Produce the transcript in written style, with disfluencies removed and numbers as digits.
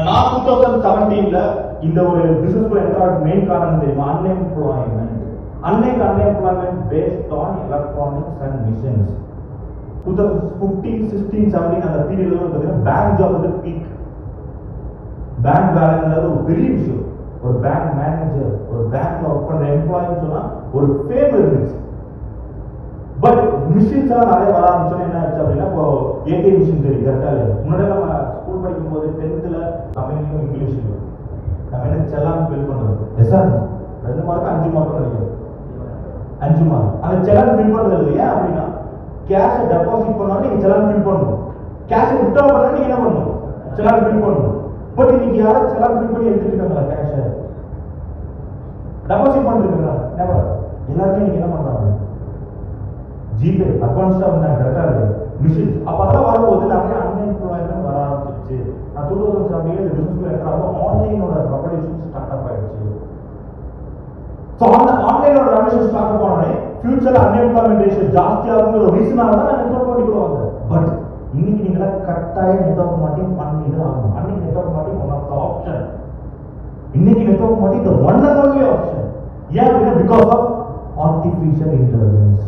நான் 2017ல இந்த ஒரு பிசினஸ் என்ட்ராட் மெயின் காரணம் தெரியுமா? Unemployment based on electronics and machines. 2015, 16, 17 அந்த பீரியட்ல பார்த்தீங்கன்னா பேங்க் ஜாப் வந்து பீக். பேங்க் வேலைன்றது ஒரு பெரிய விஷயம். ஒரு பேங்க் மேனேஜர், ஒரு பேங்க்ல ஒர்க் பண்ற எம்ப்ளாயின்னு சொன்னா ஒரு ஃபேம் இருந்துச்சு. பட் மிஷின்ஸ் எல்லாம் நிறைய வர ஆரம்பிச்சோன்னா என்ன ஆச்சு அப்படின்னா, இப்போ ஏடிஎம் மிஷின் தெரியும் கரெக்டா இல்லையா? முன்னாடி நம்ம ஸ்கூல் படிக்கும் போது 10th தமிழ்லையும் இங்கிலீஷ்லையும் நம்ம என்ன செல்லான் ஃபில் பண்றது. எஸ்ஆர் 2 மார்க் 5 மார்க் நினைக்கிறேன். 5 மார்க் அந்த செல்லான் ஃபில் பண்றது ஏன் அப்படின்னா, கேஷை டெபாசிட் பண்ணாலும் நீங்க செலான் ஃபில் பண்ணணும், கேஷை வித்ட்ரா பண்ணா நீங்க என்ன பண்ணணும், செலான் ஃபில் பண்ணணும். பட் இன்னைக்கு யாரும் செலான் ஃபில் பண்ணி எடுத்துட்டு இருக்காங்களா? கேஷை டெபாசிட் பண்ணிருக்காங்களா? நெவர். எல்லாருமே நீங்க என்ன பண்றாங்க, ஜிபே அட்வான்ஸ்டா வந்தாங்க கரெக்டா இல்லையா? மிஷின்ஸ் அப்ப அதெல்லாம் வரும்போது நிறைய அன்எம்ப்ளாய்மெண்ட் வர ஆரம்பிச்சிச்சு. நான் 2017 இந்த பிசினஸ் என்ட்ராக ஆன்லைனோட ப்ரொபடேஷன் ஸ்டார்ட் அப் ஆயிடுச்சு. ஸோ அந்த ஆன்லைனோட ரெவல்யூஷன் ஸ்டார்ட் அப் ஆனோடனே ஃபியூச்சர்ல அன்எம்ப்ளாய்மெண்ட் ரேஷியோ ஜாஸ்தியாகுங்கிற ஒரு ரீசனால தான் நெட்வொர்க் மார்க்கெட்டிங் வாங்க. பட் இன்னைக்கு நீங்க கட்டாயம் நெட்வொர்க் மார்க்கெட்டிங் பண்ணி தான் ஆகணும். அன்னைக்கு network marketing one of the option. இன்னைக்கு network marketing the one and only option. ஏன் அப்படின்னா பிகாஸ் ஆஃப் ஆர்டிஃபிஷியல் இன்டெலிஜென்ஸ்.